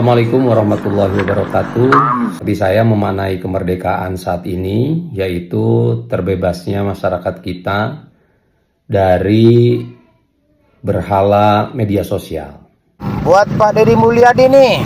Assalamualaikum warahmatullahi wabarakatuh. Bagi saya memaknai kemerdekaan saat ini yaitu terbebasnya masyarakat kita dari berhala media sosial. Buat Pak Deddy Mulyadi nih,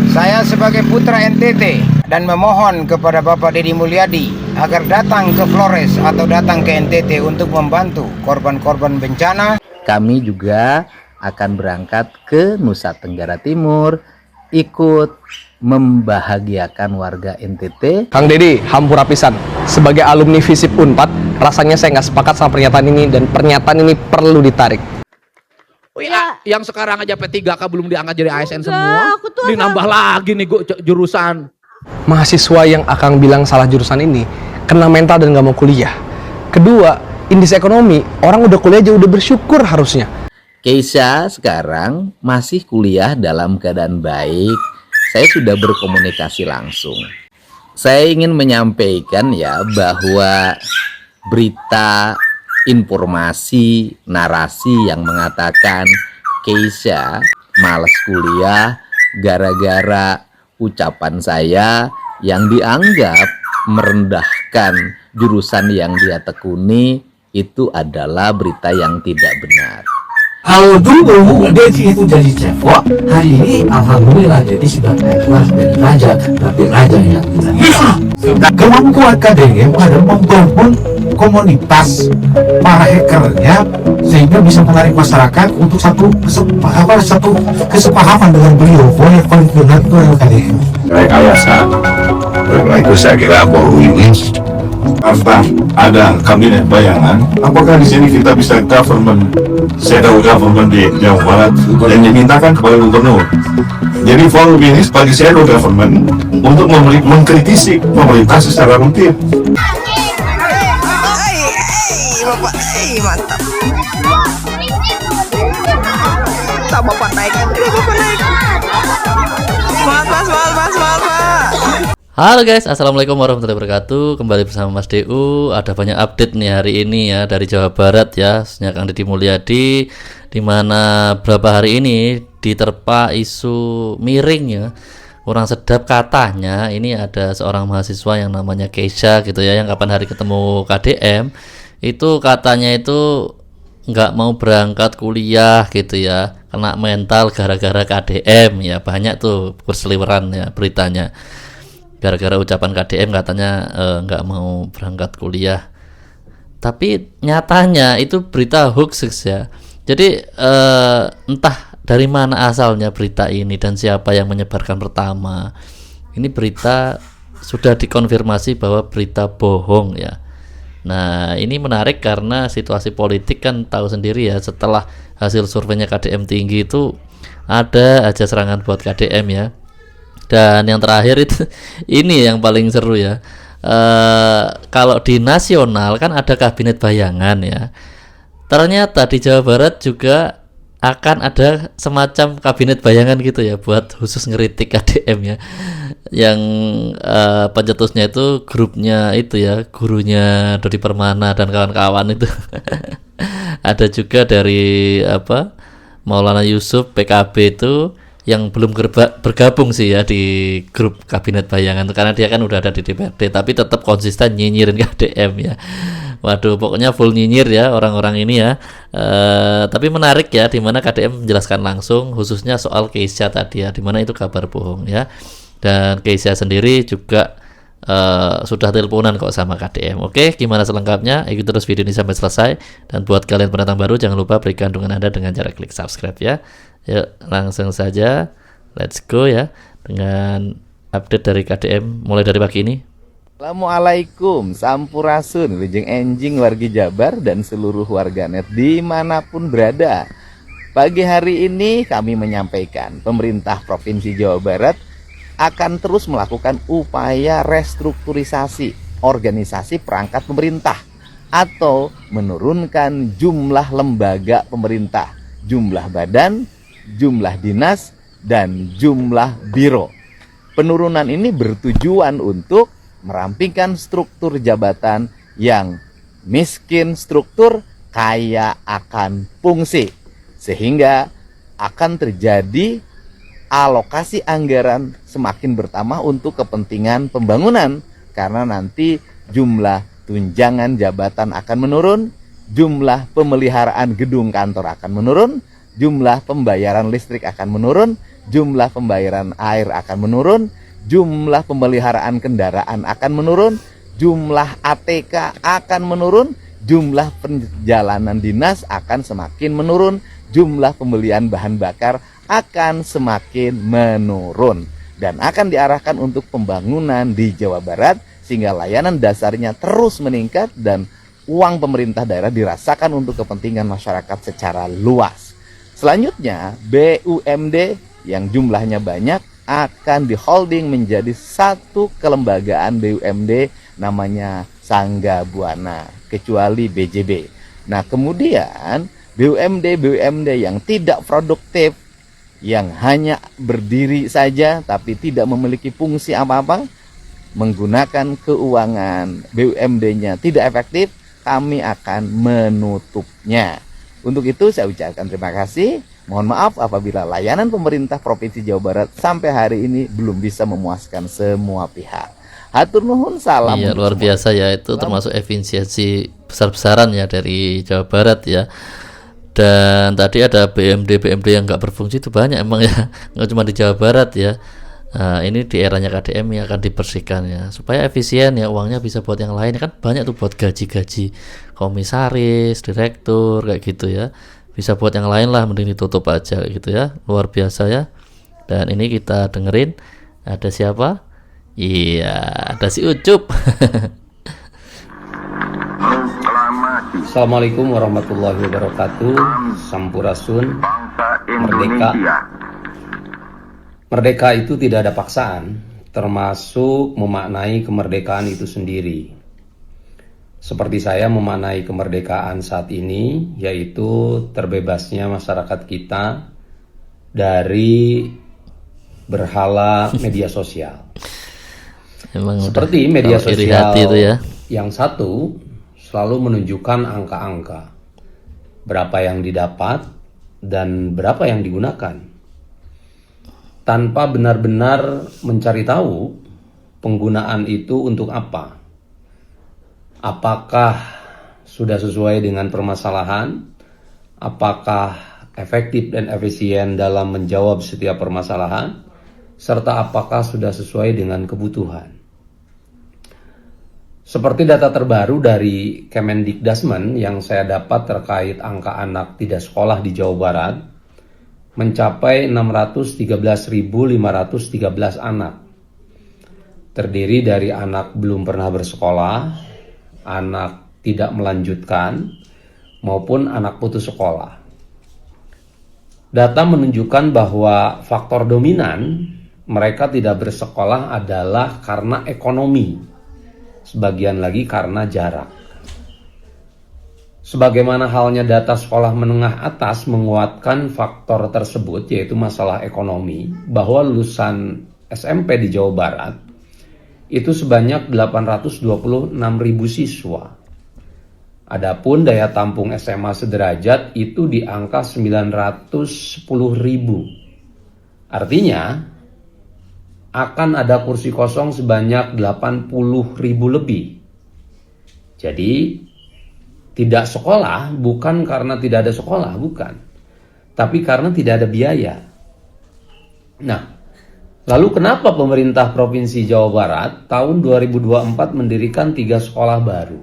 saya sebagai putra NTT dan memohon kepada Bapak Deddy Mulyadi agar datang ke Flores atau datang ke NTT untuk membantu korban-korban bencana. Kami juga akan berangkat ke Nusa Tenggara Timur, ikut membahagiakan warga NTT. Kang Deddy, hampura pisan. Sebagai alumni FISIP Unpad, rasanya saya nggak sepakat sama pernyataan ini dan pernyataan ini perlu ditarik. Oh iya, yang sekarang aja P3K belum diangkat jadi ASN semua. Ini nambah lagi nih jurusan. Mahasiswa yang Akang bilang salah jurusan ini kena mental dan nggak mau kuliah. Kedua, indeks ekonomi, orang udah kuliah aja udah bersyukur harusnya. Keisha sekarang masih kuliah dalam keadaan baik. Saya sudah berkomunikasi langsung. Saya ingin menyampaikan ya bahwa berita, informasi, narasi yang mengatakan Keisha malas kuliah gara-gara ucapan saya yang dianggap merendahkan jurusan yang dia tekuni, itu adalah berita yang tidak benar. Kalau dulu Deddy itu jadi cewek, hari ini alhamdulillah Deddy sudah naik kelas dari raja, tapi raja yang tidak. Kemampuan KDM adalah membangun komunitas para hackernya sehingga bisa menarik masyarakat untuk satu kesepahaman dengan beliau. Yang paling benar itu adalah KDM. Rekayasa, itu saya kira baru ini. Apa ada kabinet bayangan? Apakah di sini kita bisa government, shadow government di Jawa Barat yang dimintakan kepada gubernur? Jadi forum ini sebagai shadow government untuk mengkritisi pemerintah secara rutin. Bapak, mantap. Tak Bapak naik, Bapak naik. Semangat Mas. Halo guys, assalamualaikum warahmatullahi wabarakatuh. Kembali bersama Mas DU. Ada banyak update nih hari ini ya dari Jawa Barat ya, khususnya Kang Deddy Mulyadi, dimana beberapa hari ini diterpa isu miring ya, kurang sedap katanya. Ini ada seorang mahasiswa yang namanya Keisha gitu ya, yang kapan hari ketemu KDM itu katanya itu nggak mau berangkat kuliah gitu ya, kena mental gara-gara KDM ya. Banyak tuh berseliweran ya beritanya, gara-gara ucapan KDM katanya nggak mau berangkat kuliah. Tapi nyatanya itu berita hoax ya. Jadi entah dari mana asalnya berita ini dan siapa yang menyebarkan pertama. Ini berita sudah dikonfirmasi bahwa berita bohong ya. Nah ini menarik karena situasi politik kan tahu sendiri ya, setelah hasil surveinya KDM tinggi itu ada aja serangan buat KDM ya. Dan yang terakhir itu ini yang paling seru ya, kalau di nasional kan ada kabinet bayangan ya, ternyata di Jawa Barat juga akan ada semacam kabinet bayangan gitu ya, buat khusus ngeritik KDM ya, yang pencetusnya itu grupnya itu ya, gurunya Dodi Permana dan kawan-kawan itu. Ada juga dari Maulana Yusuf PKB itu yang belum bergabung sih ya di grup kabinet bayangan, karena dia kan udah ada di DPRD tapi tetap konsisten nyinyirin KDM ya. Waduh, pokoknya full nyinyir ya orang-orang ini ya. Tapi menarik ya, dimana KDM menjelaskan langsung khususnya soal Keisha tadi ya, dimana itu kabar bohong ya. Dan Keisha sendiri juga sudah teleponan kok sama KDM. Oke, gimana selengkapnya? Ikuti terus video ini sampai selesai. Dan buat kalian pendatang baru, jangan lupa berikan dukungan Anda dengan cara klik subscribe ya. Yuk langsung saja, let's go ya dengan update dari KDM mulai dari pagi ini. Assalamualaikum, sampurasun, wijeng enjing wargi Jabar dan seluruh warganet dimanapun berada. Pagi hari ini kami menyampaikan pemerintah Provinsi Jawa Barat akan terus melakukan upaya restrukturisasi organisasi perangkat pemerintah atau menurunkan jumlah lembaga pemerintah, jumlah badan, jumlah dinas, dan jumlah biro. Penurunan ini bertujuan untuk merampingkan struktur jabatan yang miskin struktur, kaya akan fungsi, sehingga akan terjadi alokasi anggaran semakin bertambah untuk kepentingan pembangunan, karena nanti jumlah tunjangan jabatan akan menurun, jumlah pemeliharaan gedung kantor akan menurun, jumlah pembayaran listrik akan menurun, jumlah pembayaran air akan menurun, jumlah pemeliharaan kendaraan akan menurun, jumlah ATK akan menurun, jumlah perjalanan dinas akan semakin menurun, jumlah pembelian bahan bakar akan semakin menurun, dan akan diarahkan untuk pembangunan di Jawa Barat sehingga layanan dasarnya terus meningkat dan uang pemerintah daerah dirasakan untuk kepentingan masyarakat secara luas. Selanjutnya, BUMD yang jumlahnya banyak akan diholding menjadi satu kelembagaan BUMD namanya Sangga Buana, kecuali BJB. Nah, kemudian BUMD yang tidak produktif, yang hanya berdiri saja tapi tidak memiliki fungsi apa-apa, menggunakan keuangan BUMD-nya tidak efektif, kami akan menutupnya. Untuk itu saya ucapkan terima kasih. Mohon maaf apabila layanan pemerintah Provinsi Jawa Barat sampai hari ini belum bisa memuaskan semua pihak. Hatur nuhun, salam. Iya, luar biasa ya, itu termasuk efisiensi besar-besaran ya dari Jawa Barat ya. Dan tadi ada BUMD yang nggak berfungsi itu banyak emang ya, nggak cuma di Jawa Barat ya. Nah, ini di eranya KDM yang akan dibersihkan ya, supaya efisien ya, uangnya bisa buat yang lain, kan banyak tuh buat gaji-gaji komisaris, direktur kayak gitu ya, bisa buat yang lain lah, mending ditutup aja gitu ya. Luar biasa ya. Dan ini kita dengerin ada siapa? Iya, ada si Ucup. Assalamualaikum warahmatullahi wabarakatuh. Sampurasun. Merdeka. Merdeka itu tidak ada paksaan, termasuk memaknai kemerdekaan itu sendiri. Seperti saya memaknai kemerdekaan saat ini, yaitu terbebasnya masyarakat kita dari berhala media sosial. Emang seperti media sosial itu ya. Yang satu selalu menunjukkan angka-angka, berapa yang didapat dan berapa yang digunakan, tanpa benar-benar mencari tahu penggunaan itu untuk apa. Apakah sudah sesuai dengan permasalahan? Apakah efektif dan efisien dalam menjawab setiap permasalahan? Serta apakah sudah sesuai dengan kebutuhan? Seperti data terbaru dari Kemendikdasmen yang saya dapat terkait angka anak tidak sekolah di Jawa Barat, mencapai 613.513 anak. Terdiri dari anak belum pernah bersekolah, anak tidak melanjutkan, maupun anak putus sekolah. Data menunjukkan bahwa faktor dominan mereka tidak bersekolah adalah karena ekonomi, sebagian lagi karena jarak. Sebagaimana halnya data sekolah menengah atas menguatkan faktor tersebut, yaitu masalah ekonomi, bahwa lulusan SMP di Jawa Barat itu sebanyak 826.000 siswa. Adapun daya tampung SMA sederajat itu di angka 910.000. Artinya akan ada kursi kosong sebanyak 80.000 lebih. Jadi tidak sekolah bukan karena tidak ada sekolah, bukan. Tapi karena tidak ada biaya. Nah, lalu kenapa pemerintah Provinsi Jawa Barat tahun 2024 mendirikan 3 sekolah baru?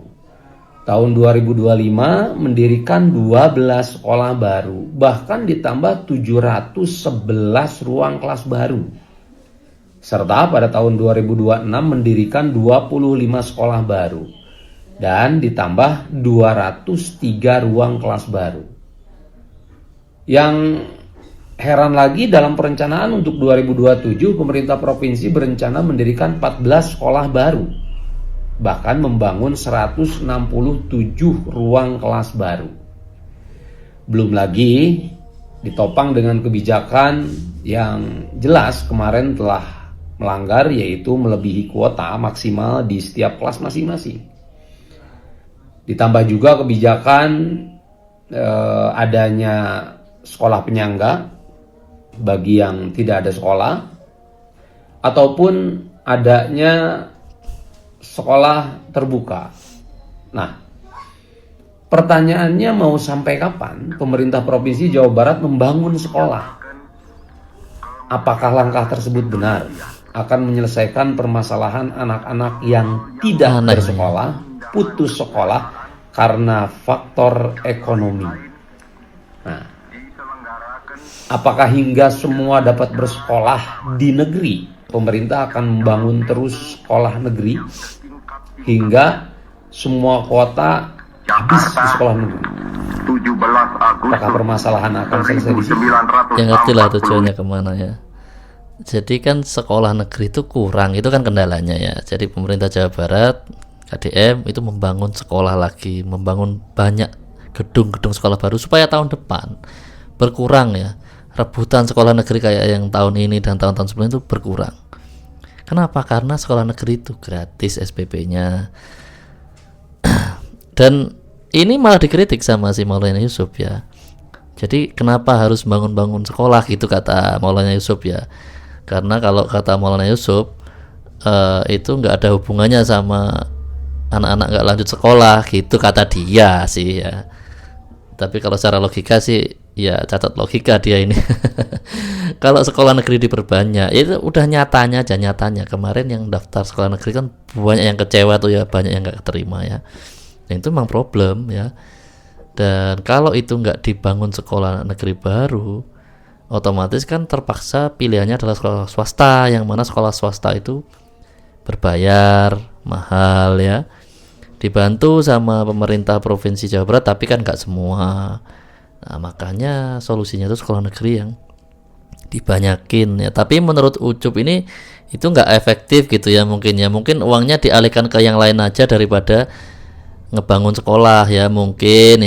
Tahun 2025 mendirikan 12 sekolah baru, bahkan ditambah 711 ruang kelas baru. Serta pada tahun 2026 mendirikan 25 sekolah baru dan ditambah 203 ruang kelas baru. Yang heran lagi, dalam perencanaan untuk 2027 pemerintah provinsi berencana mendirikan 14 sekolah baru, bahkan membangun 167 ruang kelas baru. Belum lagi ditopang dengan kebijakan yang jelas kemarin telah melanggar, yaitu melebihi kuota maksimal di setiap kelas masing-masing. Ditambah juga kebijakan adanya sekolah penyangga bagi yang tidak ada sekolah, ataupun adanya sekolah terbuka. Nah, pertanyaannya mau sampai kapan pemerintah Provinsi Jawa Barat membangun sekolah? Apakah langkah tersebut benar akan menyelesaikan permasalahan anak-anak yang tidak bersekolah, putus sekolah karena faktor ekonomi? Nah, apakah hingga semua dapat bersekolah di negeri, pemerintah akan membangun terus sekolah negeri hingga semua kuota habis di sekolah negeri? Apakah permasalahan akan selesai di sini? Ya ngerti lah tujuannya kemana ya. Jadi kan sekolah negeri itu kurang, itu kan kendalanya ya. Jadi pemerintah Jawa Barat, KDM itu membangun sekolah lagi, membangun banyak gedung-gedung sekolah baru supaya tahun depan berkurang ya. Rebutan sekolah negeri kayak yang tahun ini dan tahun-tahun sebelumnya itu berkurang. Kenapa? Karena sekolah negeri itu gratis SPP-nya. Dan ini malah dikritik sama si Maulana Yusuf ya. Jadi kenapa harus bangun-bangun sekolah gitu kata Maulana Yusuf ya. Karena kalau kata Maulana Yusuf itu nggak ada hubungannya sama anak-anak nggak lanjut sekolah gitu kata dia sih ya. Tapi kalau secara logika sih ya catat logika dia ini. Kalau sekolah negeri diperbanyak itu udah nyatanya aja, nyatanya kemarin yang daftar sekolah negeri kan banyak yang kecewa tuh ya, banyak yang nggak keterima ya. Dan itu memang problem ya. Dan kalau itu nggak dibangun sekolah negeri baru, otomatis kan terpaksa pilihannya adalah sekolah swasta, yang mana sekolah swasta itu berbayar mahal ya, dibantu sama pemerintah Provinsi Jawa Barat, tapi kan nggak semua. Nah, makanya solusinya itu sekolah negeri yang dibanyakin ya. Tapi menurut Ucup ini itu nggak efektif gitu ya, mungkin uangnya dialihkan ke yang lain aja daripada ngebangun sekolah ya, mungkin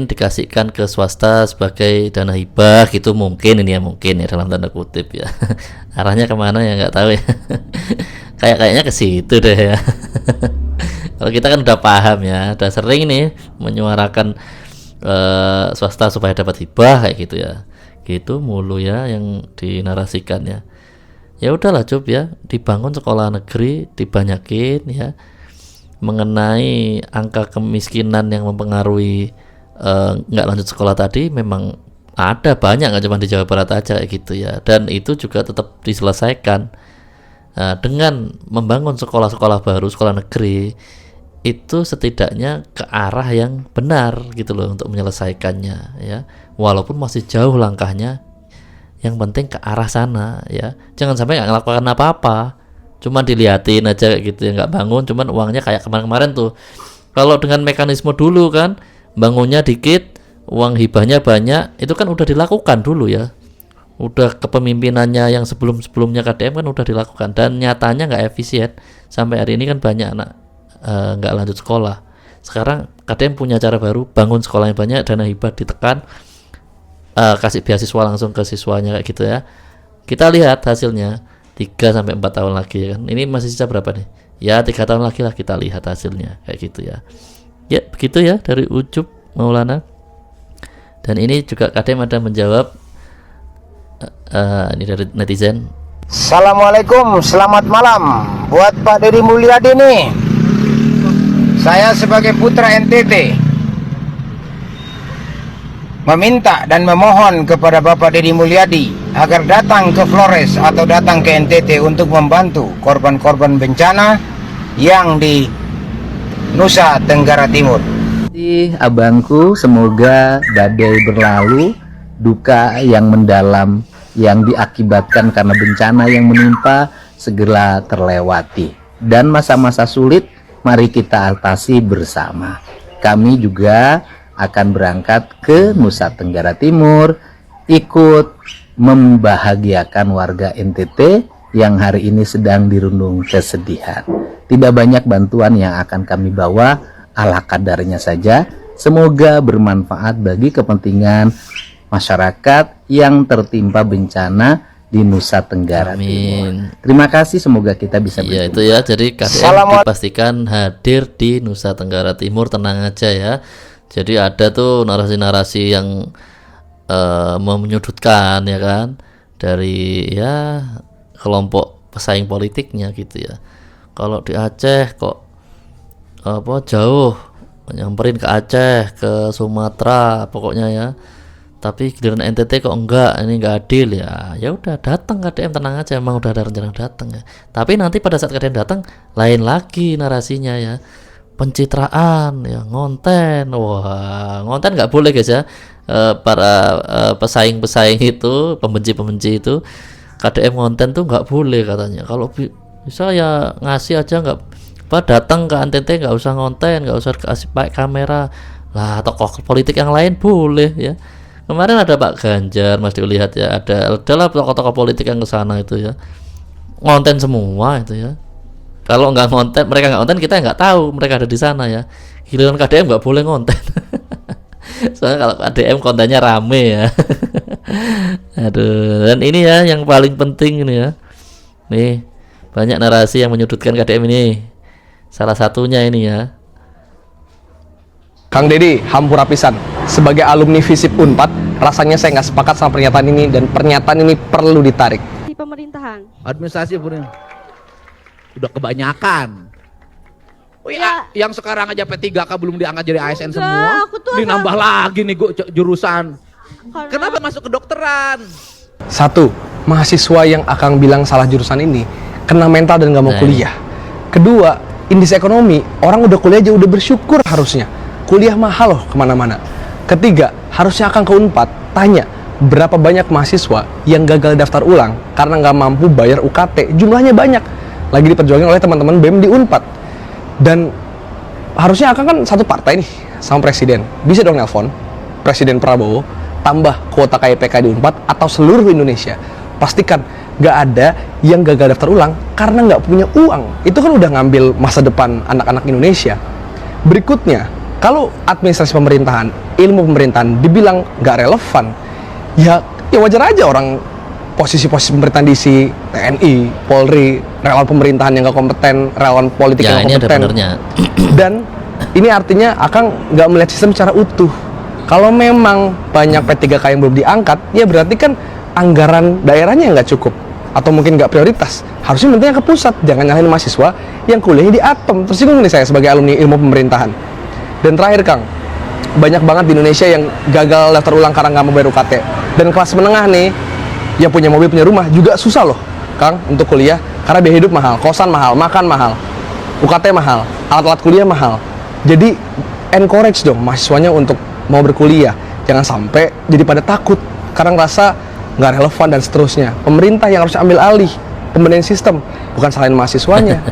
dikasihkan ke swasta sebagai dana hibah gitu, mungkin ini ya, mungkin ya dalam tanda kutip ya. Arahnya kemana ya nggak tahu ya. Kayaknya ke situ deh ya. Kalau kita kan udah paham ya, udah sering nih menyuarakan swasta supaya dapat hibah kayak gitu ya, gitu mulu ya yang dinarasikan ya. Ya udahlah Cup ya, dibangun sekolah negeri, dibanyakin ya. Mengenai angka kemiskinan yang mempengaruhi nggak lanjut sekolah tadi, memang ada banyak, nggak cuma di Jawa Barat aja gitu ya, dan itu juga tetap diselesaikan dengan membangun sekolah-sekolah baru, sekolah negeri itu setidaknya ke arah yang benar gitu loh untuk menyelesaikannya ya, walaupun masih jauh langkahnya, yang penting ke arah sana ya, jangan sampai nggak ngelakukan apa-apa, cuman diliatin aja kayak gitu ya, nggak bangun, cuman uangnya kayak kemarin-kemarin tuh. Kalau dengan mekanisme dulu kan bangunnya dikit, uang hibahnya banyak, itu kan udah dilakukan dulu ya, udah kepemimpinannya yang sebelum-sebelumnya KDM kan udah dilakukan, dan nyatanya nggak efisien. Sampai hari ini kan banyak anak nggak lanjut sekolah. Sekarang KDM punya cara baru, bangun sekolah yang banyak, dana hibah ditekan, kasih beasiswa langsung ke siswanya kayak gitu ya. Kita lihat hasilnya 3-4 tahun lagi kan. Ini masih sisa berapa nih? Ya 3 tahun lagi lah kita lihat hasilnya kayak gitu ya. Ya begitu ya dari Ucup Maulana. Dan ini juga KDM ada menjawab ini dari netizen. Assalamualaikum, selamat malam buat Pak Deddy Mulyadi nih. Saya sebagai putra NTT meminta dan memohon kepada Bapak Deddy Mulyadi agar datang ke Flores atau datang ke NTT untuk membantu korban-korban bencana yang di Nusa Tenggara Timur. Abangku, semoga badai berlalu, duka yang mendalam yang diakibatkan karena bencana yang menimpa segera terlewati, dan masa-masa sulit mari kita atasi bersama. Kami juga akan berangkat ke Nusa Tenggara Timur, ikut membahagiakan warga NTT yang hari ini sedang dirundung kesedihan. Tidak banyak bantuan yang akan kami bawa, ala kadarnya saja. Semoga bermanfaat bagi kepentingan masyarakat yang tertimpa bencana di Nusa Tenggara Timur. Terima kasih, semoga kita bisa berjumpa. Ya itu ya, jadi KDM dipastikan hadir di Nusa Tenggara Timur, tenang aja ya. Jadi ada tuh narasi-narasi yang menyudutkan ya kan dari ya kelompok pesaing politiknya gitu ya. Kalau di Aceh kok jauh nyamperin ke Aceh, ke Sumatera pokoknya ya. Tapi giliran NTT kok enggak, ini enggak adil ya. Ya udah datang KDM, tenang aja, emang udah ada rencana datang ya. Tapi nanti pada saat KDM datang lain lagi narasinya ya. Pencitraan ya, ngonten. Wah, ngonten nggak boleh guys ya. Para pesaing-pesaing itu, pembenci-pembenci itu KDM ngonten tuh nggak boleh katanya. Kalau bisa ya ngasih aja, nggak datang ke NTT nggak usah ngonten, nggak usah kasih pakai kamera lah. Tokoh politik yang lain boleh ya. Kemarin ada Pak Ganjar, Mas Dewi lihat ya, adalah tokoh-tokoh politik yang ke sana itu ya, ngonten semua itu ya. Kalau nggak ngonten, mereka nggak ngonten, kita nggak tahu mereka ada di sana ya. Giliran KDM nggak boleh ngonten. Soalnya kalau KDM kontennya rame ya. Aduh, dan ini ya yang paling penting ini ya. Nih, banyak narasi yang menyudutkan KDM ini. Salah satunya ini ya. Kang Deddy, hampura pisan. Sebagai alumni FISIP Unpad, rasanya saya nggak sepakat sama pernyataan ini dan pernyataan ini perlu ditarik. Di pemerintahan. Administrasi udah kebanyakan. Oh ya, yang sekarang aja P3K belum diangkat jadi ASN semua. Ini nambah lagi nih jurusan. Kenapa masuk kedokteran? Satu, mahasiswa yang Akang bilang salah jurusan ini kena mental dan nggak mau kuliah. Kedua, indeks ekonomi, orang udah kuliah aja udah bersyukur harusnya. Kuliah mahal loh kemana-mana. Ketiga, harusnya Akang ke Unpad tanya berapa banyak mahasiswa yang gagal daftar ulang karena nggak mampu bayar UKT. Jumlahnya banyak, lagi diperjuangin oleh teman-teman BEM di Unpad. Dan harusnya Akang kan satu partai nih sama presiden, bisa dong nelpon Presiden Prabowo tambah kuota KIPK di Unpad atau seluruh Indonesia. Pastikan nggak ada yang gagal daftar ulang karena nggak punya uang. Itu kan udah ngambil masa depan anak-anak Indonesia. Berikutnya, kalau administrasi pemerintahan, ilmu pemerintahan dibilang nggak relevan, ya wajar aja orang posisi-posisi pemerintahan diisi TNI, Polri, relawan pemerintahan yang nggak kompeten, relawan politik ya, yang nggak kompeten. Dan ini artinya Akang nggak melihat sistem secara utuh. Kalau memang banyak P3K yang belum diangkat, ya berarti kan anggaran daerahnya nggak cukup atau mungkin nggak prioritas. Harusnya mentingnya ke pusat, jangan nyalahin mahasiswa yang kuliahnya di Atom. Tersinggung nih saya sebagai alumni ilmu pemerintahan. Dan terakhir Kang, banyak banget di Indonesia yang gagal daftar ulang karena nggak mau bayar UKT. Dan kelas menengah nih, yang punya mobil, punya rumah juga susah loh Kang untuk kuliah karena biaya hidup mahal, kosan mahal, makan mahal, UKT mahal, alat-alat kuliah mahal. Jadi encourage dong mahasiswanya untuk mau berkuliah, jangan sampai jadi pada takut karena ngerasa nggak relevan dan seterusnya. Pemerintah yang harus ambil alih pembenahan sistem, bukan salahin mahasiswanya.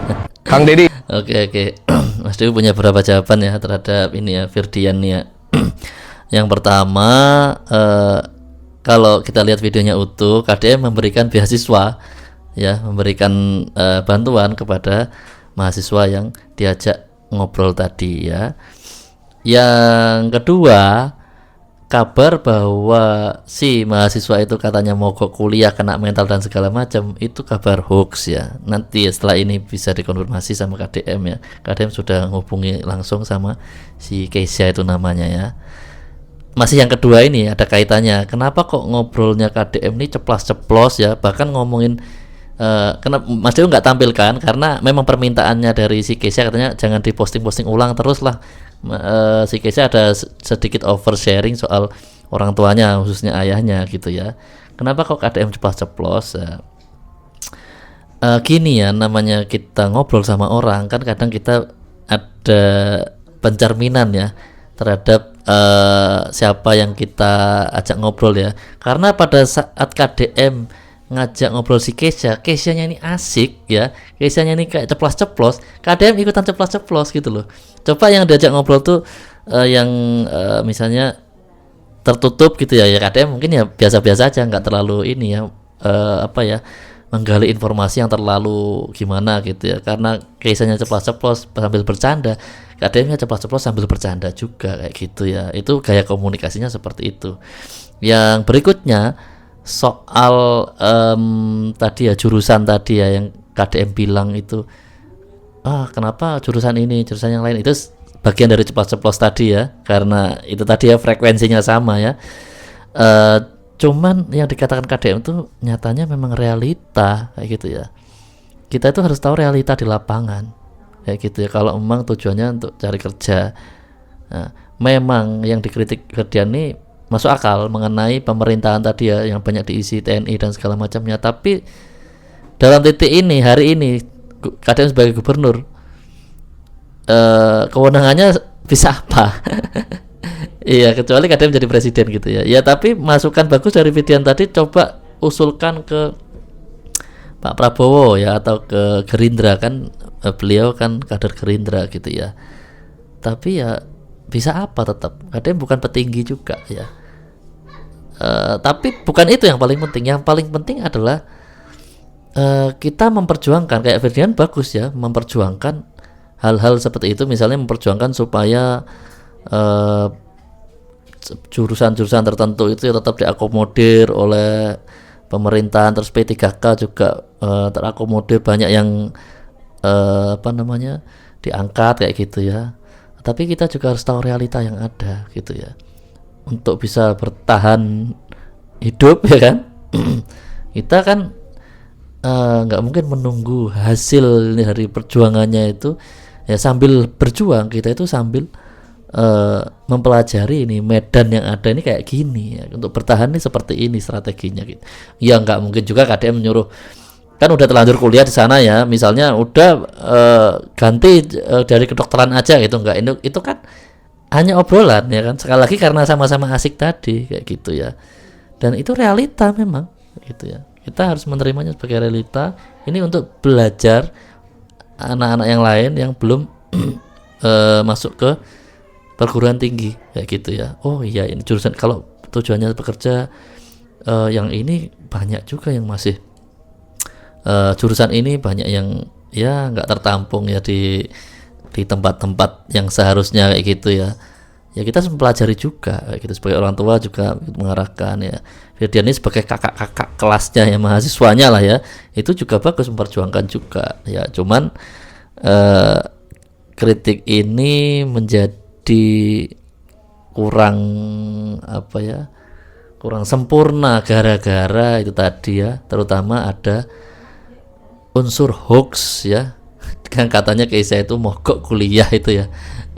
Kang Deddy. Oke. Mas Dewi punya beberapa jawaban ya terhadap ini ya, Firdian ya. Yang pertama, kalau kita lihat videonya utuh, KDM memberikan beasiswa ya, memberikan bantuan kepada mahasiswa yang diajak ngobrol tadi ya. Yang kedua, kabar bahwa si mahasiswa itu katanya mogok kuliah, kena mental dan segala macam, itu kabar hoax ya. Nanti setelah ini bisa dikonfirmasi sama KDM ya. KDM sudah menghubungi langsung sama si Keisha itu namanya ya. Masih yang kedua ini ada kaitannya. Kenapa kok ngobrolnya KDM ini ceplas-ceplos ya, bahkan ngomongin kenapa Mas Dewi nggak tampilkan karena memang permintaannya dari si Keisha, katanya jangan diposting-posting ulang terus lah. Si Keisha ada sedikit oversharing soal orang tuanya, khususnya ayahnya gitu ya. Kenapa kok KDM ceplos-ceplos ya? Gini ya, namanya kita ngobrol sama orang kan kadang kita ada pencerminan ya terhadap siapa yang kita ajak ngobrol ya. Karena pada saat KDM ngajak ngobrol si Keisha-nya ini asik ya, Keisha-nya ini kayak ceplos-ceplos, KDM ikutan ceplos-ceplos gitu loh. Coba yang diajak ngobrol tuh yang misalnya tertutup gitu ya, KDM mungkin ya biasa-biasa aja, nggak terlalu ini ya menggali informasi yang terlalu gimana gitu ya. Karena Keisha-nya ceplos-ceplos sambil bercanda, KDM-nya ceplos-ceplos sambil bercanda juga kayak gitu ya. Itu gaya komunikasinya seperti itu. Yang berikutnya soal tadi ya, jurusan tadi ya yang KDM bilang itu kenapa jurusan ini, jurusan yang lain, itu bagian dari ceplos-ceplos tadi ya, karena itu tadi ya frekuensinya sama ya. Cuman yang dikatakan KDM itu nyatanya memang realita kayak gitu ya. Kita itu harus tahu realita di lapangan kayak gitu ya. Kalau memang tujuannya untuk cari kerja, nah, memang yang dikritik kerjaan ini masuk akal mengenai pemerintahan tadi ya, yang banyak diisi TNI dan segala macamnya. Tapi dalam titik ini, hari ini KDM sebagai gubernur, kewenangannya bisa apa? Iya, kecuali kadang menjadi presiden gitu ya. Ya, tapi masukan bagus dari Fidian tadi, coba usulkan ke Pak Prabowo ya, atau ke Gerindra, kan beliau kan kader Gerindra gitu ya. Tapi ya bisa apa, tetap kadang bukan petinggi juga ya. Tapi bukan itu yang paling penting. Yang paling penting adalah kita memperjuangkan, kayak Fidian bagus ya, memperjuangkan hal-hal seperti itu. Misalnya memperjuangkan supaya jurusan-jurusan tertentu itu ya tetap diakomodir oleh pemerintahan. Terus P3K juga terakomodir, banyak yang diangkat kayak gitu ya. Tapi kita juga harus tahu realita yang ada gitu ya, untuk bisa bertahan hidup ya kan. Kita kan nggak mungkin menunggu hasil dari perjuangannya itu ya. Sambil berjuang kita itu sambil mempelajari ini medan yang ada ini kayak gini ya. Untuk bertahan ini seperti ini strateginya gitu. Ya nggak mungkin juga KDM menyuruh, kan udah terlanjur kuliah di sana ya, misalnya udah ganti dari kedokteran aja gitu. Enggak, itu kan hanya obrolan ya kan, sekali lagi karena sama-sama asik tadi kayak gitu ya. Dan itu realita memang gitu ya, kita harus menerimanya sebagai realita. Ini untuk belajar anak-anak yang lain yang belum masuk ke perguruan tinggi kayak gitu ya. Oh iya, ini jurusan, kalau tujuannya bekerja yang ini banyak juga yang masih jurusan ini banyak yang ya nggak tertampung ya di tempat-tempat yang seharusnya kayak gitu ya. Ya kita harus mempelajari juga kayak gitu, sebagai orang tua juga mengarahkan ya. Fidian ini sebagai kakak-kakak kelasnya ya, mahasiswanya lah ya, itu juga bagus memperjuangkan juga ya. Cuman kritik ini menjadi kurang kurang sempurna gara-gara itu tadi ya, terutama ada unsur hoax ya. Kan katanya Keisha itu mogok kuliah itu ya.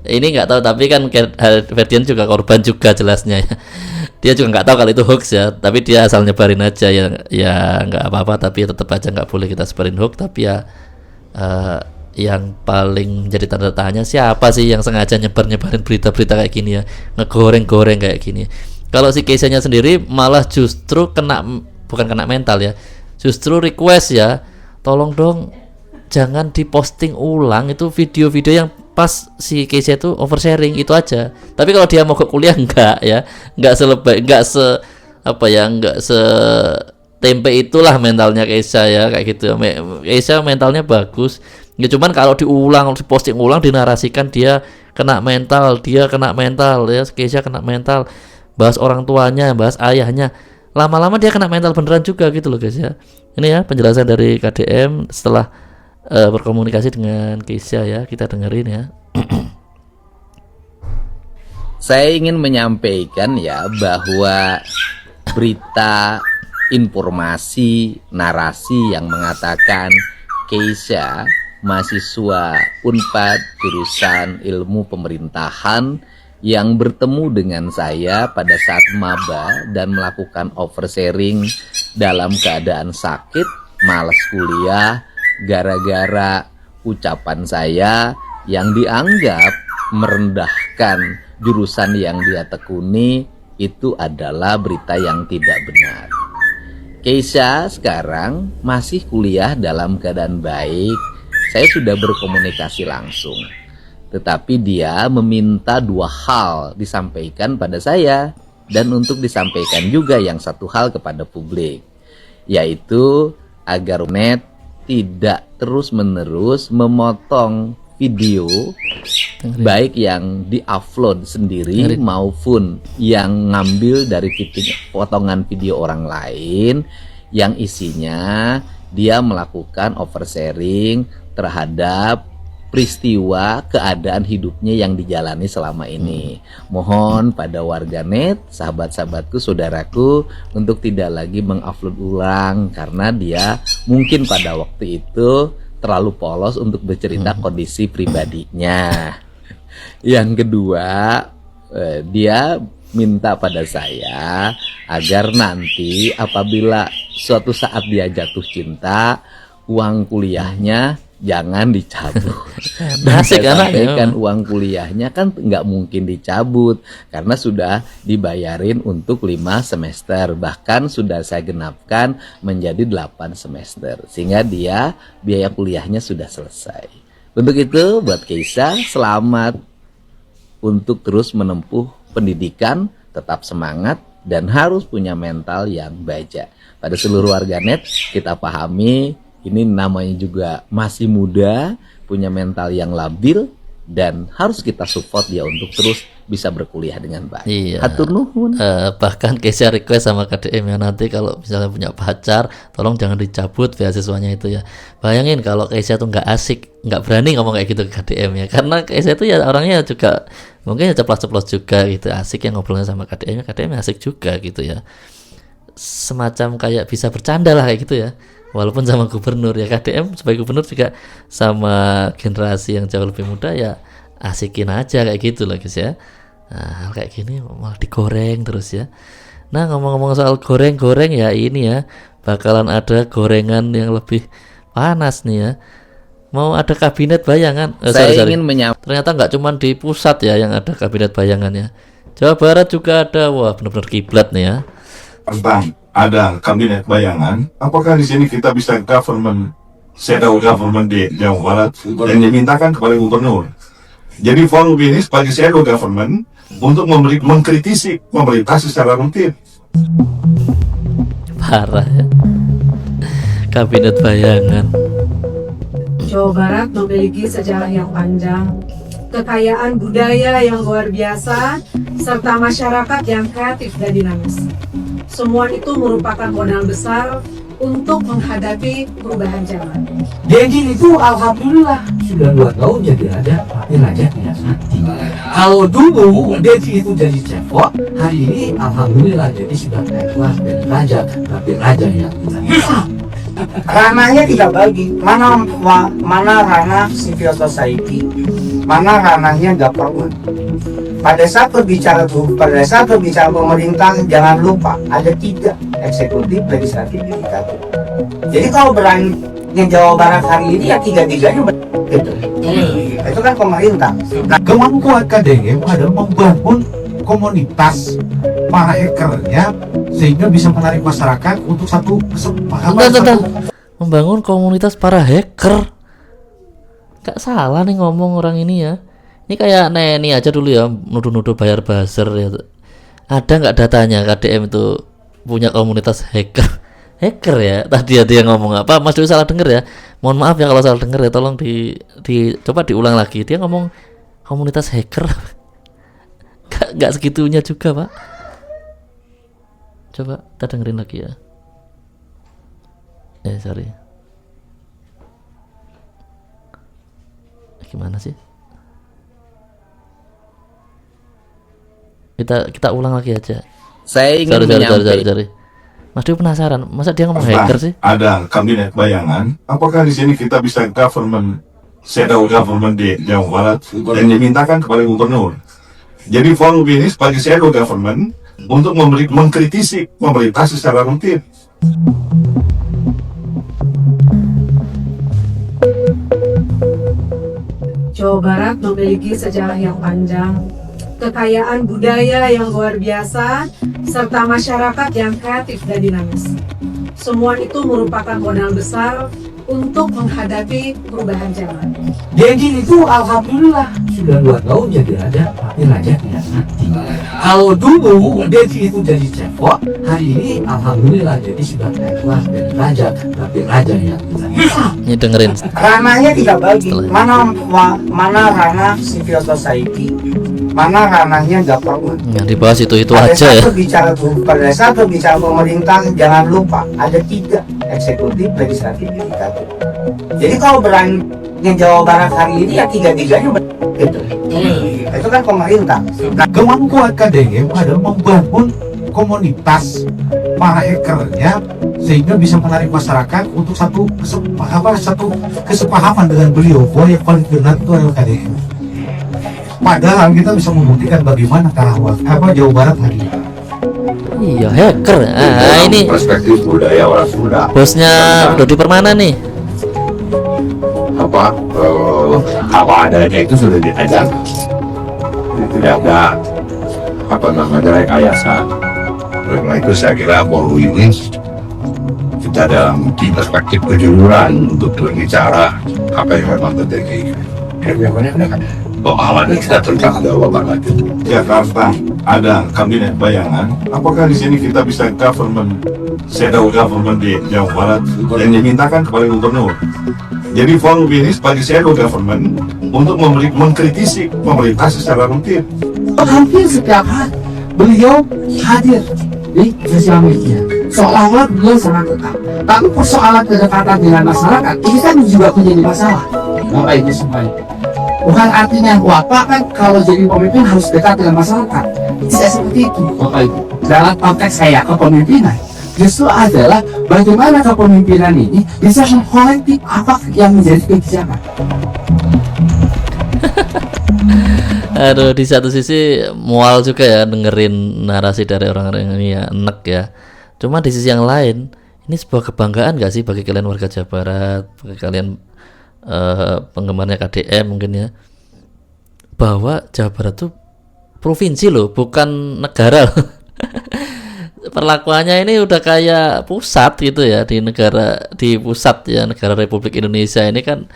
Ini nggak tahu, tapi kan Ferdian juga korban juga jelasnya ya. Dia juga nggak tahu kalau itu hoax ya, tapi dia asal nyebarin aja ya nggak apa-apa, tapi tetap aja nggak boleh kita sebarin hoax. Tapi ya yang paling jadi tanda tanya, siapa sih yang sengaja nyebarin berita-berita kayak gini ya, ngegoreng-goreng kayak gini. Kalau si Keisha-nya sendiri malah justru bukan kena mental ya, justru request ya, tolong dong jangan diposting ulang itu video-video yang pas si Keisha itu oversharing itu aja. Tapi kalau dia mau ke kuliah enggak ya, enggak se tempe itulah mentalnya Keisha ya kayak gitu. Keisha mentalnya bagus. Ya cuman kalau diposting ulang, dinarasikan dia kena mental ya, Keisha kena mental, bahas orang tuanya, bahas ayahnya, lama-lama dia kena mental beneran juga gitu loh guys ya. Ini ya penjelasan dari KDM setelah berkomunikasi dengan Keisha ya, kita dengerin ya. Saya ingin menyampaikan ya bahwa berita, informasi, narasi yang mengatakan Keisha mahasiswa Unpad jurusan ilmu pemerintahan yang bertemu dengan saya pada saat maba dan melakukan oversharing dalam keadaan sakit, malas kuliah gara-gara ucapan saya yang dianggap merendahkan jurusan yang dia tekuni, itu adalah berita yang tidak benar. Keisha sekarang masih kuliah dalam keadaan baik. Saya sudah berkomunikasi langsung, tetapi dia meminta dua hal disampaikan pada saya, dan untuk disampaikan juga yang satu hal kepada publik, yaitu agar net tidak terus-menerus memotong video, baik yang di-upload sendiri maupun yang ngambil dari potongan video orang lain yang isinya dia melakukan oversharing terhadap peristiwa keadaan hidupnya yang dijalani selama ini. Mohon pada warganet, sahabat-sahabatku, saudaraku untuk tidak lagi mengupload ulang karena dia mungkin pada waktu itu terlalu polos untuk bercerita kondisi pribadinya. Yang kedua, dia minta pada saya agar nanti apabila suatu saat dia jatuh cinta, uang kuliahnya jangan dicabut. Asik anaknya. Kan uang kuliahnya kan nggak mungkin dicabut karena sudah dibayarin untuk 5 semester, bahkan sudah saya genapkan menjadi 8 semester sehingga dia biaya kuliahnya sudah selesai. Untuk itu buat Keisha, selamat untuk terus menempuh pendidikan, tetap semangat dan harus punya mental yang baja. Pada seluruh warganet kita pahami ini namanya juga masih muda, punya mental yang labil, dan harus kita support dia untuk terus bisa berkuliah dengan baik. Iya. Hatur nuhun. Bahkan Keisha request sama KDM ya, nanti kalau misalnya punya pacar, tolong jangan dicabut beasiswanya itu ya. Bayangin kalau Keisha tuh nggak asik, nggak berani ngomong kayak gitu ke KDM ya, karena Keisha itu ya orangnya juga mungkin ya ceplos-ceplos juga gitu, asik yang ngobrolnya sama KDM, KDM asik juga gitu ya. Semacam kayak bisa bercanda lah kayak gitu ya. Walaupun sama gubernur ya, KDM sebagai gubernur juga sama generasi yang jauh lebih muda ya asikin aja kayak gitu lah guys ya. Nah, hal kayak gini malah digoreng terus ya. Nah, ngomong-ngomong soal goreng-goreng ya, ini ya bakalan ada gorengan yang lebih panas nih ya. Mau ada kabinet bayangan. Saya ingin Ternyata nggak cuma di pusat ya yang ada kabinet bayangan ya. Jawa Barat juga ada. Wah, benar-benar kiblat nih ya. Tentang ada kabinet bayangan, apakah di sini kita bisa shadow government di Jawa Barat dan dimintakan kepada gubernur. Jadi forum ini sebagai shadow government untuk mengkritisi pemerintah secara rutin. Parah ya. Kabinet bayangan. Jawa Barat memiliki sejarah yang panjang, kekayaan budaya yang luar biasa, serta masyarakat yang kreatif dan dinamis. Semua itu merupakan modal besar untuk menghadapi perubahan zaman. Denji itu alhamdulillah sudah 2 tahun jadi raja, tapi raja tidak mati. Kalau dulu Denji itu jadi cewek, hari ini alhamdulillah jadi sudah naik kelas dari raja, tapi raja yang tidak mati. Ranahnya dibagi, mana ranah civil society, mana ranahnya government. Pada saat berbicara pemerintah, jangan lupa ada 3, eksekutif, legislatif, yudikatif. Jadi kalau berani Jawa Barat hari ini ya 3-3-nya gitu. Itu kan pemerintah. Nah, kemampuan KDM adalah membangun komunitas para hackernya sehingga bisa menarik masyarakat untuk satu kesepakatan. Membangun komunitas para hacker. Gak salah nih ngomong orang ini ya. Ini kayak Neni aja dulu ya, nuduh-nuduh bayar buzzer ya. Ada nggak datanya KDM itu punya komunitas hacker? Hacker ya. Tadi dia ngomong apa? Mas Dewi salah denger ya. Mohon maaf ya kalau salah denger ya. Tolong coba diulang lagi. Dia ngomong komunitas hacker. Gak segitunya juga Pak. Coba kita dengerin lagi ya. Sorry. Gimana sih? Kita ulang lagi aja. Saya ingin menyampaikan. Mas Dewi penasaran, masa dia ngomong hacker sih? Ada kabinet bayangan, apakah di sini kita bisa shadow government di Jawa Barat dan dimintakan kepada gubernur. Jadi forum ini sebagai shadow government untuk mengkritisi pemerintah secara rutin. Jawa Barat memiliki sejarah yang panjang, kekayaan budaya yang luar biasa, serta masyarakat yang kreatif dan dinamis. Semua itu merupakan modal besar untuk menghadapi perubahan zaman. Denji itu alhamdulillah sudah 2 tahun jadi raja, tapi raja tidak mati. Kalau dulu Denji itu jadi cewek, hari ini alhamdulillah jadi sudah naik kelas dari raja, tapi raja yang tidak mati. Ini dengerin. Ranahnya dibagi, mana ranah civil society, mana ranahnya government. Yang dibahas itu aja ya. Pada saat berbicara pemerintah, jangan lupa ada 3, eksekutif, legislatif, yudikatif. Jadi kalau berangnya Jawa Barat hari ini ya tiga-tiganya gitu. Itu kan pemerintah. Nah, kemampuan KDM adalah membangun komunitas para hackernya sehingga bisa menarik masyarakat untuk satu kesepahaman dengan beliau bahwa yang paling benar itu adalah KDM. Padahal kita bisa membuktikan bagaimana Jawa Barat hari ini. Iya, hacker. Ah, ini Perspektif budaya orang Sunda. bosnya Dodi Permana nih. Apa adanya itu sudah diajak. Tidak ada rekayasa. Karena itu saya kira bahwa ini kita dalam perspektif kejujuran untuk berbicara apa yang memang terjadi. Pengalaman kita tentang Jawa Barat. Jakarta ada kabinet bayangan. Apakah di sini kita bisa shadow government di Jawa Barat yang dimintakan kepada gubernur? Jadi forum ini sebagai shadow government untuk mengkritisi pemerintah secara rutin. Hampir setiap hari beliau hadir di sosial media, seolah-olah beliau sangat dekat. Tapi persoalan kedekatan dengan masyarakat ini kan juga menjadi masalah. Bapak Ibu semuanya, bukan artinya Bapak kan kalau jadi pemimpin harus dekat dengan masyarakat. Tidak seperti itu, Bapak Ibu. Dalam konteks saya kepemimpinan, justru adalah bagaimana kepemimpinan ini bisa mengkolektif apa yang menjadi kebijakan. Aduh, di satu sisi mual juga ya dengerin narasi dari orang-orang ini ya, enek ya. Cuma di sisi yang lain, ini sebuah kebanggaan gak sih bagi kalian warga Jawa Barat, bagi kalian penggemarnya KDM mungkin ya, bahwa Jawa Barat tuh provinsi loh, bukan negara. Perlakuannya ini udah kayak pusat gitu ya, di pusat ya, negara Republik Indonesia ini kan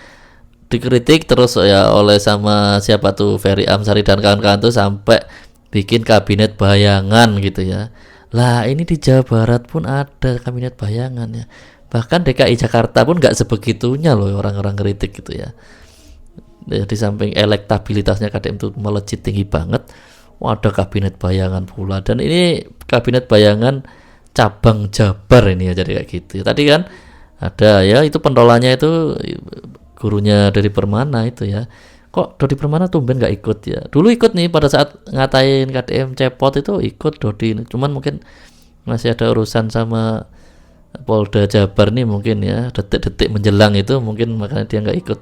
dikritik terus ya oleh sama siapa tuh Ferry Amsari dan kawan-kawan tuh sampai bikin kabinet bayangan gitu ya. Lah ini di Jawa Barat pun ada kabinet bayangan ya. Bahkan DKI Jakarta pun nggak sebegitunya loh orang-orang kritik gitu ya. Di samping elektabilitasnya KDM itu melejit tinggi banget, ada kabinet bayangan pula. Dan ini kabinet bayangan cabang Jabar ini ya, jadi kayak gitu. Tadi kan ada ya, itu pentolannya itu gurunya Dodi Permana itu ya. Kok Dodi Permana tumben nggak ikut ya? Dulu ikut nih pada saat ngatain KDM cepot itu ikut Dodi, cuman mungkin masih ada urusan sama Polda Jabar nih mungkin ya, detik-detik menjelang itu mungkin makanya dia nggak ikut.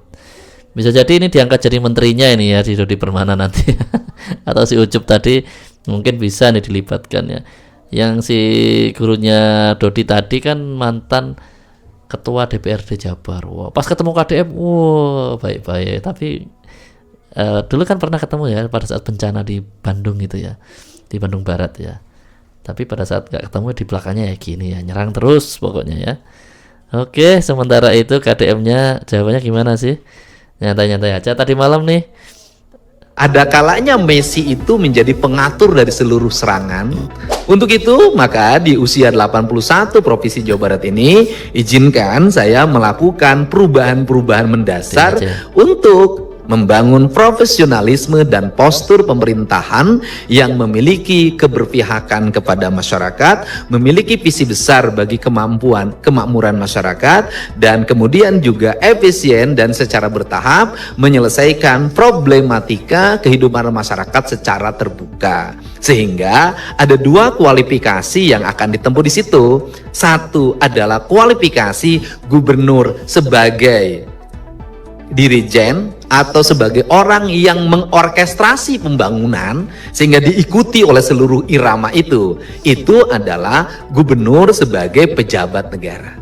Bisa jadi ini diangkat jadi menterinya ini ya, si Dodi Permana nanti atau si Ucup tadi mungkin bisa nih dilibatkan ya. Yang si gurunya Dodi tadi kan mantan ketua DPRD Jabar. Wow, pas ketemu KDM, wow, baik-baik. Tapi dulu kan pernah ketemu ya pada saat bencana di Bandung gitu ya, di Bandung Barat ya. Tapi pada saat nggak ketemu di belakangnya ya gini ya, nyerang terus pokoknya ya. Oke, sementara itu KDM-nya jawabannya gimana sih? Nyantai-nyantai aja. Tadi malam nih, ada kalanya Messi itu menjadi pengatur dari seluruh serangan. Untuk itu, maka di usia 81 Provinsi Jawa Barat ini, izinkan saya melakukan perubahan-perubahan mendasar untuk membangun profesionalisme dan postur pemerintahan yang memiliki keberpihakan kepada masyarakat, memiliki visi besar bagi kemakmuran masyarakat, dan kemudian juga efisien dan secara bertahap menyelesaikan problematika kehidupan masyarakat secara terbuka. Sehingga ada dua kualifikasi yang akan ditempuh di situ. Satu adalah kualifikasi gubernur sebagai dirijen atau sebagai orang yang mengorkestrasi pembangunan sehingga diikuti oleh seluruh irama itu adalah gubernur sebagai pejabat negara.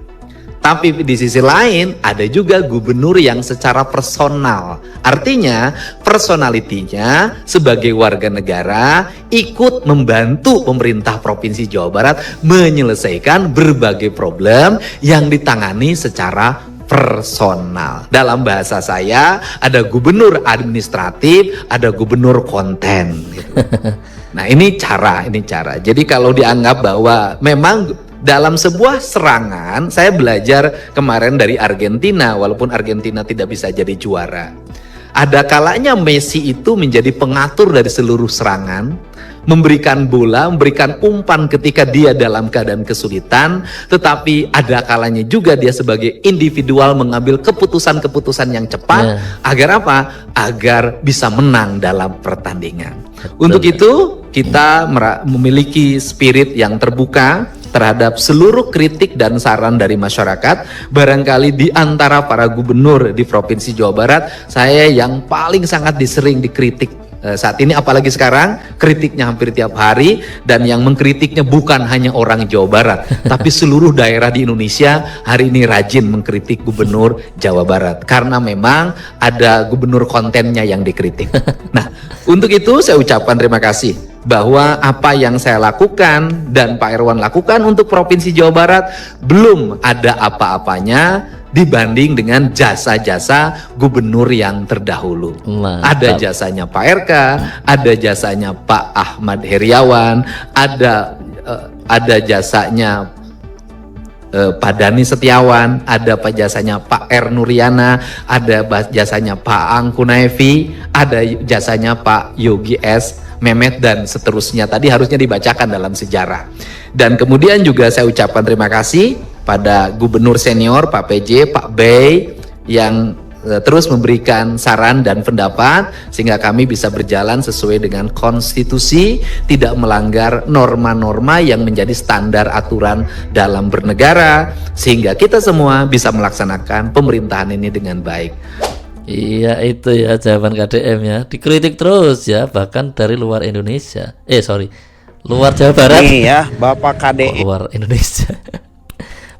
Tapi di sisi lain ada juga gubernur yang secara personal, artinya personalitinya sebagai warga negara ikut membantu pemerintah Provinsi Jawa Barat menyelesaikan berbagai problem yang ditangani secara personal. Dalam bahasa saya ada gubernur administratif, ada gubernur konten gitu. Nah ini cara. Jadi kalau dianggap bahwa memang dalam sebuah serangan, saya belajar kemarin dari Argentina, walaupun Argentina tidak bisa jadi juara. Ada kalanya Messi itu menjadi pengatur dari seluruh serangan, memberikan bola, memberikan umpan ketika dia dalam keadaan kesulitan, tetapi ada kalanya juga dia sebagai individual mengambil keputusan-keputusan yang cepat, agar apa? Agar bisa menang dalam pertandingan. Untuk itu, kita memiliki spirit yang terbuka terhadap seluruh kritik dan saran dari masyarakat. Barangkali di antara para gubernur di Provinsi Jawa Barat, saya yang paling sangat disering dikritik saat ini, apalagi sekarang kritiknya hampir tiap hari, dan yang mengkritiknya bukan hanya orang Jawa Barat tapi seluruh daerah di Indonesia hari ini rajin mengkritik gubernur Jawa Barat karena memang ada gubernur kontennya yang dikritik. Nah, untuk itu saya ucapkan terima kasih bahwa apa yang saya lakukan dan Pak Irwan lakukan untuk Provinsi Jawa Barat belum ada apa-apanya dibanding dengan jasa-jasa gubernur yang terdahulu. Ada jasanya Pak RK, ada jasanya Pak Ahmad Heriawan, ada jasanya Pak Dani Setiawan, ada jasanya Pak R Nuriana, ada jasanya Pak Angkunaevi, ada jasanya Pak Yogi S Mehmet, dan seterusnya. Tadi harusnya dibacakan dalam sejarah. Dan kemudian juga saya ucapkan terima kasih pada gubernur senior Pak PJ, Pak Bey, yang terus memberikan saran dan pendapat sehingga kami bisa berjalan sesuai dengan konstitusi, tidak melanggar norma-norma yang menjadi standar aturan dalam bernegara, sehingga kita semua bisa melaksanakan pemerintahan ini dengan baik. Iya, itu ya jawaban KDM ya. Dikritik terus ya, bahkan dari luar Indonesia. Luar Jawa Barat. Nih ya, Bapak KDM. Luar Indonesia.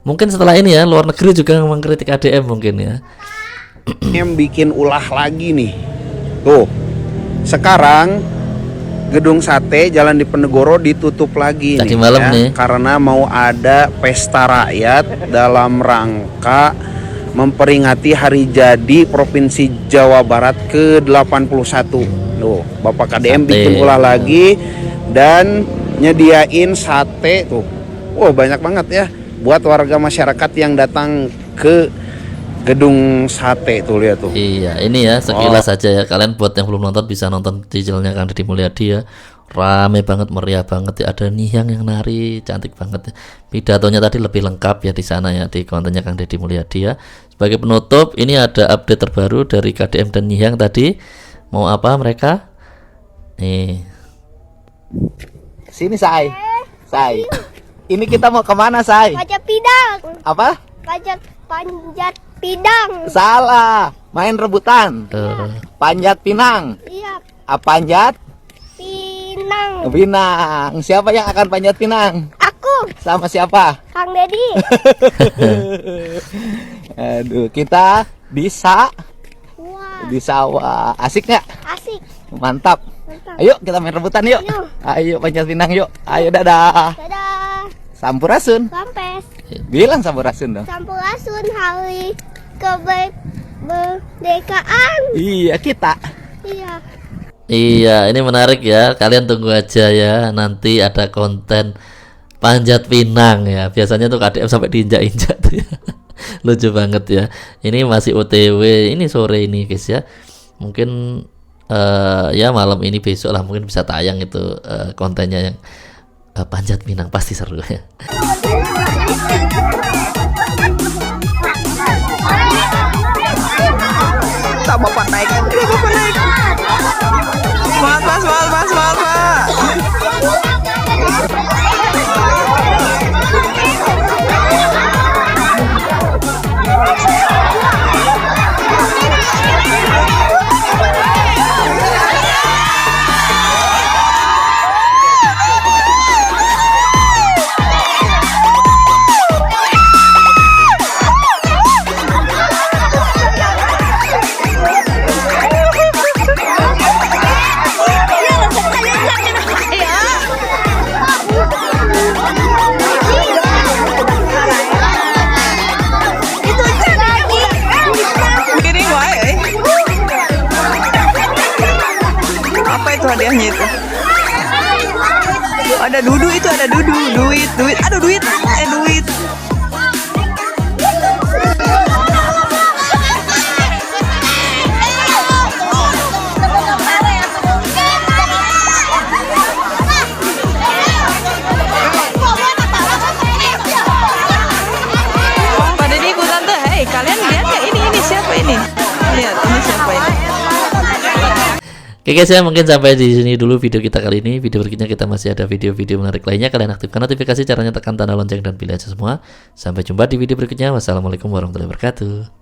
Mungkin setelah ini ya, luar negeri juga mengkritik KDM mungkin ya. Yang bikin ulah lagi nih. Tuh, sekarang gedung sate Jalan Diponegoro ditutup lagi tadi nih, malam ya, nih. karena mau ada pesta rakyat dalam rangka memperingati hari jadi Provinsi Jawa Barat ke-81. Tuh, Bapak KDM bikin ulah lagi dan nyediain sate tuh. Wah, banyak banget ya buat warga masyarakat yang datang ke gedung sate tuh, lihat tuh. Iya, ini ya sekilas saja ya. Kalian buat yang belum nonton bisa nonton di channelnya Kang Deddy Mulyadi ya. Rame banget, meriah banget ya. Ada Nihang yang nari, cantik banget ya. Pidatonya tadi lebih lengkap ya di sana ya, di kontennya Kang Deddy Mulyadi ya. Sebagai penutup, ini ada update terbaru dari KDM dan Nihang tadi. Mau apa mereka? Nih. Sini, Say. Ini kita mau kemana, Say? Panjat pinang. Apa? Panjat pinang. Salah. Main rebutan. Panjat pinang. Iya, Panjat pinang. pinang. Siapa yang akan panjat pinang? Aku. Sama siapa? Kang Deddy. Aduh, kita bisa Wah, di sawah. Asik nggak? asik. Mantap. Mantap. Ayo kita main rebutan yuk. Ayo panjat pinang yuk. Ayo dadah. Dadah. Sampurasun. Sampes. Bilang sampurasun dong. Sampurasun hari kemerdekaan. Iya kita. Iya. Iya, ini menarik ya. Kalian tunggu aja ya. Nanti ada konten panjat pinang ya. Biasanya tuh KDM sampai diinjak-injak tuh ya. Lucu banget ya. Ini masih OTW. Ini sore ini guys ya. Mungkin ya malam ini, besok lah mungkin bisa tayang itu kontennya yang panjat pinang. Pasti seru ya. Tak bapak naik. Ini bapak naik. Semangat pak, semangat pak, semangat pak. Hadiahnya itu ada dudu, itu ada dudu, duit, aduh duit, duit. Oke guys ya, mungkin sampai di sini dulu video kita kali ini. Video berikutnya kita masih ada video-video menarik lainnya. Kalian aktifkan notifikasi, caranya tekan tanda lonceng dan pilih aja semua. Sampai jumpa di video berikutnya. Wassalamualaikum warahmatullahi wabarakatuh.